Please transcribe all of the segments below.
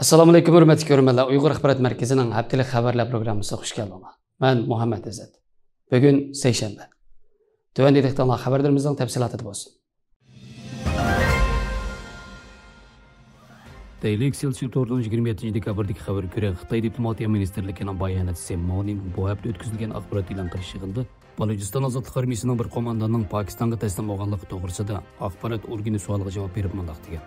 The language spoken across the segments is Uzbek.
Assalomu alaykum hurmatli ko'ruvchilar. Uyg'ur axborot markazining haftalik xabarlar programmasiga xush keldinglar. Men Muhammad Izzat. Bugun seshanba. Tuvan dediktanlar xabarlarimizning tafsiloti bo'lsin. Daily Excelsior 27 dekabrdagi xabar ko'ra Xitoy diplomatiya ministerligining bayonotchisi Monin bu hafta o'tkazilgan axborot e'lon qilish yig'inida Balojiston ozodlik armiyasining bir qo'mondonining Pokistonga taslim bo'lganligi to'g'risida axborot organi savoliga javob berib mundaq degan.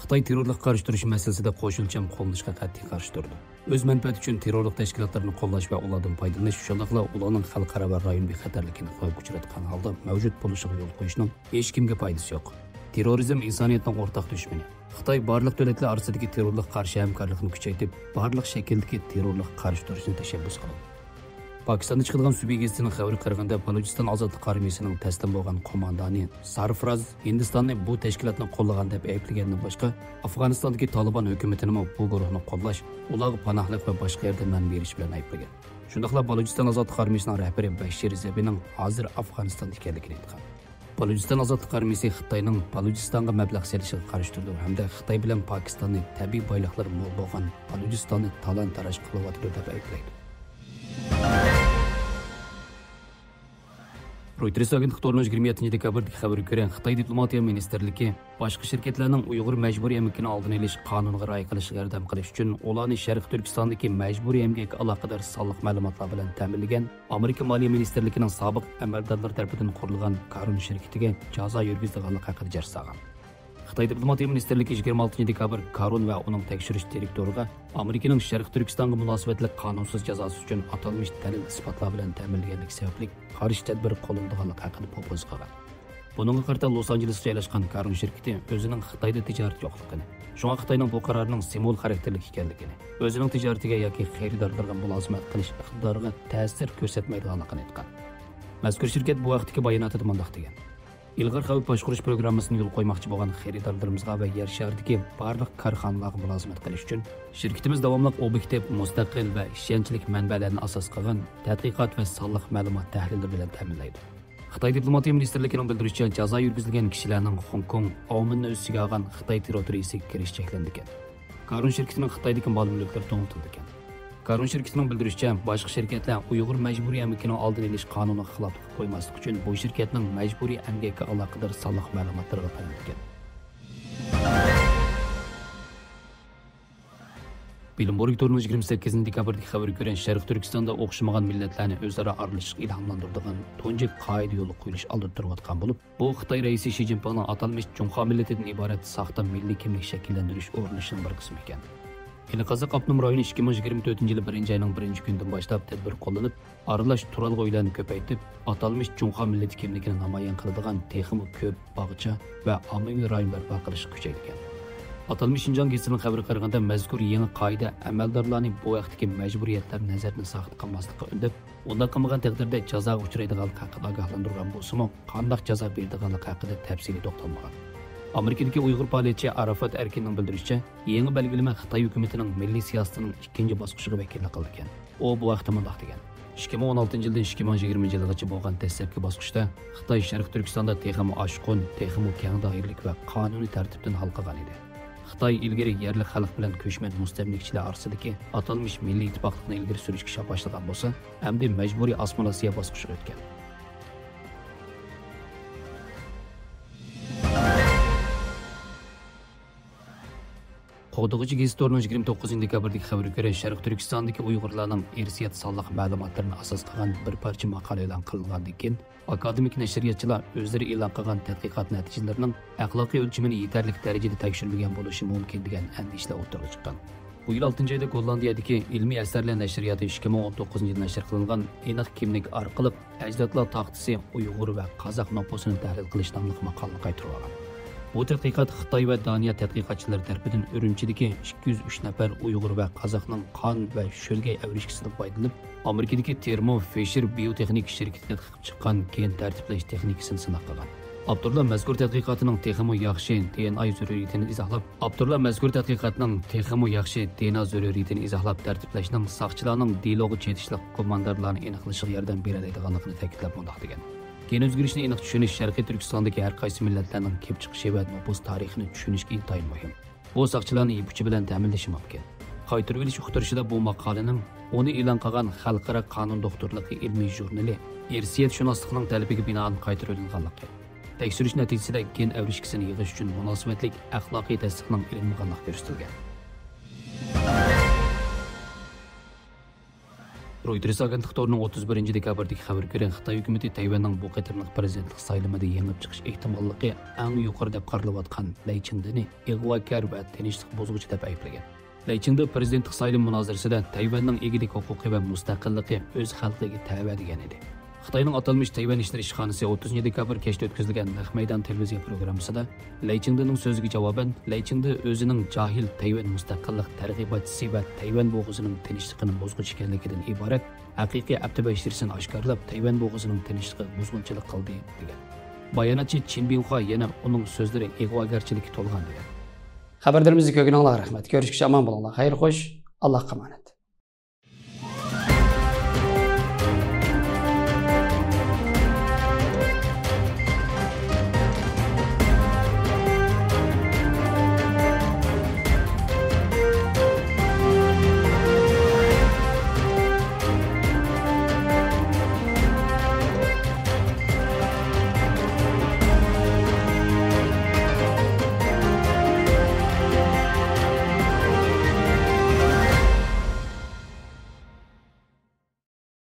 Xitoy terrorlik qarshi turish masalasida qo'shimcha qo'llanishga qat'iy qarshi turdi. O'z manfaati uchun terrorlik tashkilotlarini qo'llash va ulardan foydalanish, shundaqla ularning xalqaro va rayon bexatarligini xavfga uchratgan holda mavjud bo'lishiga yo'l qo'yishning hech kimga foydasi yo'q. Terrorizm insoniyatning o'rtaq dushmani. Xitoy barliq davlatlar orasidagi terrorlik qarshi hamkorlikni kuchaytirib, barliq shakldagi terrorlik qarshi turishni tashabbus qildi. Pokistonda chiqadigan subyektning xabari qaraganda Balojiston ozodlik armiyasining taslim bo'lgan qo'mondoni Sarfraz Hindistonni bu tashkilotni qo'llagan deb ayblagandan boshqa, Afg'onistondagi Taliban hukumatini bu guruhni qo'llash, ularga panohlik va boshqa yordam berish bilan ayblagan. Shundaqla Balojiston ozodlik armiyasining rahbari Bashir Zabining hozir Afg'onistonda ekanligini aytgan. Balojiston ozodlik armiyasi Xitoyning Balojistonga mablag' solishiga qarshi turdi hamda Xitoy bilan Pokistonni tabiiy boyliqlar mo'l bo'lgan Balojistonni talon-taroj qilyapti deb ayblaydi. Reuters agentligining 27 dekabrdagi xabariga ko'ra, Xitoy diplomatiya ministerligi boshqa shirkatlarning Uyg'ur majburiy emgakini oldini olish qonuniga rioya qilishiga yordam qilish uchun ularni Sharq Turkistondagi majburiy emgakka aloqador sonliq ma'lumotlar bilan ta'minlagan Amerika Moliya ministerligining sobiq amaldorlari tomonidan qurilgan Karun shirkatiga jazo yurgizganligi haqida jar solgan. Xitoy diplomatiya ministerligi 26 dekabr Karun va uning tekshirish direktoriga Amerikaning Sharq Turkistonga munosabatli qonunsiz jazosi uchun atalmish dalil isbotlar bilan ta'minlanganlik sababli qarshi tadbir qo'llanganligi haqida propoz qilgan. Buningga qarata Los Anjelesda joylashgan Karun shirkati o'zining Xitoyda tijorat yo'qligini, shunga Xitoyning bu qarorining simvol xarakterli ekanligini, o'zining tijoratiga yoki xaridorlarga mulozimat qilish iqtidoriga ta'sir ko'rsatmaydiganligini aytgan. Mazkur shirkat bu vaqtdagi bayonotida mundaq degan: İlg'or xavf boshqarish programmasini yo'l qo'ymoqchi bo'lgan xaridorlarimizga va yer shahridagi barliq korxonalarga mulozimat qilish uchun shirkatimiz davomli obyektiv, mustaqil va ishonchli manbalarni asos qilgan tadqiqot va sonliq ma'lumot tahlili bilan ta'minlaydi. Xitoy diplomatiya ministerligining bildirishicha, jazo yurgizilgan kishilarning Hong Kong omilni o'z ichiga olgan Xitoy territoriyasiga kirish cheklandi ekan. Karun shirkatining Xitoydagi mol mulklari to'xtatildi ekan. Karun shirkatining bildirishicha, boshqa shirkatlar Uyg'ur majburiy emgakini oldini olish qonuniga xilof qo'ymaslik uchun bu shirkatning majburiy emgakka aloqador sonliq ma'lumotlarga tayangan. Bilimbo'rik 28 dekabrdagi xabarga ko'ra, Sharq Turkistonda o'xshamagan millatlarni o'zaro aralashishga ilhomlantiradigan tunji qoida yo'li qo'yilish oldi turayotgan bo'lib, bu Xitoy raisi Shi Jinpingning atalmish Junxo millatidan iborat soxta milliy kimlik shakllantirish o'rinishining bir qismi ekan. Qozoq Abnum rayoni 2024 yil 1-oyning 1-kunidan boshlab tadbir qo'llanib, aralash turalg'i uylarni ko'paytirib, atalmish Junxo millati kimligini namoyon qiladigan texnik ko'p bog'cha va ommaviy rayon barpo qilish kuchaytirilgan. Atalmish Shinjon gazetining xabariga qaraganda, mazkur yangi qoida amaldorlarning bu vaqtdagi majburiyatlarni nazardan saqit qilmaslikka undab, unday qilmagan taqdirda jazoga uchraydiganligi haqida ogohlantirgan bo'lsa-mu, qanday jazo beradiganligi haqida tafsiliy to'xtalmagan. Amerikadagi Uyg'ur faoliyatchi Arafat Erkinning bildirishicha, yangi belgilama Xitoy hukumatining milliy siyosatining ikkinchi bosqichiga vakillik qildi ekan. U bu vaqtda mundaq degan: 2016 yildan 2020 yilgacha bo'lgan dastlabki bosqichda Xitoy Sharq Turkistonda texnik oshqun, texnik keng doiralik va qonuniy tartibdan hal qilgan edi. Xitoy ilgari yerli xalq bilan ko'chman mustamlikachilar orasidagi atalmish milliy ittifoqlikni ilgari surishga shop boshlagan bo'lsa, endi majburiy assimilyatsiya bosqichiga o'tgan. Qo'g'dug'uchi gazetorning 29 dekabrdagi xabariga ko'ra, Sharq Turkistondagi Uyg'urlarning irsiyat sonliq ma'lumotlarini asos qilgan bir parcha maqola e'lon qilingandan keyin akademik nashriyatchilar o'zlari e'lon qilgan tadqiqot natijalarining axloqiy o'lchamini yetarli darajada tekshirmagan bo'lishi mumkin degan andishlar o'rtaga chiqqan. Bu yil 6-oyda Gollandiyadagi ilmiy asarlar nashriyati 2019 yilda nashr qilingan aniq kimlik orqali ajdodlar taxtisi Uyg'ur va Qozoq nopusini tahlil qilish nomli maqolani qaytarib olgan. Bu tadqiqot Xitoy va Daniya tadqiqotchilari tomonidan Urumchidagi 203 nafar Uyg'ur va Qozoqning qon va sho'lgay avrishkisidan foydalanib, Amerikadagi Thermo Fisher biotexnik shirkatiga chiqqan gen tartiblash texnikasini sinab qilgan. Abdurlar mazkur tadqiqotning texnik yaxshi DNA zaruriyatini izohlab, tartiblashning soqchilarning dialogi chetishliq qo'mondonlarni aniqlashiga yordam beradiganligini ta'kidlab mundaq degan: Gen o'zgarishini aniq tushunish Sharqiy Turkistondagi har qaysi millatlarning kelib chiqishi va nopus tarixini tushunishga intayin muhim. Bu soqchilarni ipuchi bilan ta'minlashi mumkin. Qaytarib elish uqtirishida bu maqolaning uni e'lon qilgan Xalqaro qonun doktorligi ilmiy jurnali irsiyat shunosligining talabiga binoan qaytarib olinganligi. Tekshirish natijasida gen avrishkisini yig'ish uchun munosabatlik axloqiy tasdiqning ilinmaganligi ko'rsatilgan. Reuters agentligining 31 dekabrdagi xabar ko'ra Xitoy hukumatı Tayvanning bu qatorliq prezidentlik saylovida yengib chiqish ehtimolligi eng yuqori deb qaralayotgan Lay Chingdeni ig'vogar va tinchlik buzg'uchi deb ayblagan. Lay Chingde prezidentlik saylov munozarasida Tayvanning egilik huquqi va mustaqilligi o'z xalqiga ta'va degan edi. Xitoyning atalmış Tayvan ishlar ishxonasi 30 dekabr kechda o'tkazilgan Naq maydon televiziya programmasida Lay Chingdening so'ziga javoban Lay Chingde o'zining jahil Tayvan mustaqillik targ'ibotchisi va Tayvan bo'g'izining tinchligini buzg'uchi ekanligidan iborat haqiqiy abtibashtirisini oshkorlab Tayvan bo'g'izining tinchligini buzg'unchilik qildi degan. Bayonotchi Chin Binhua yana uning so'zlari ig'vogarchilikka to'lgan degan. Xabarlarimizni ko'rganingizga rahmat. Ko'rishguncha omon bo'linglar. Xayr xo'sh. Allohga omonat.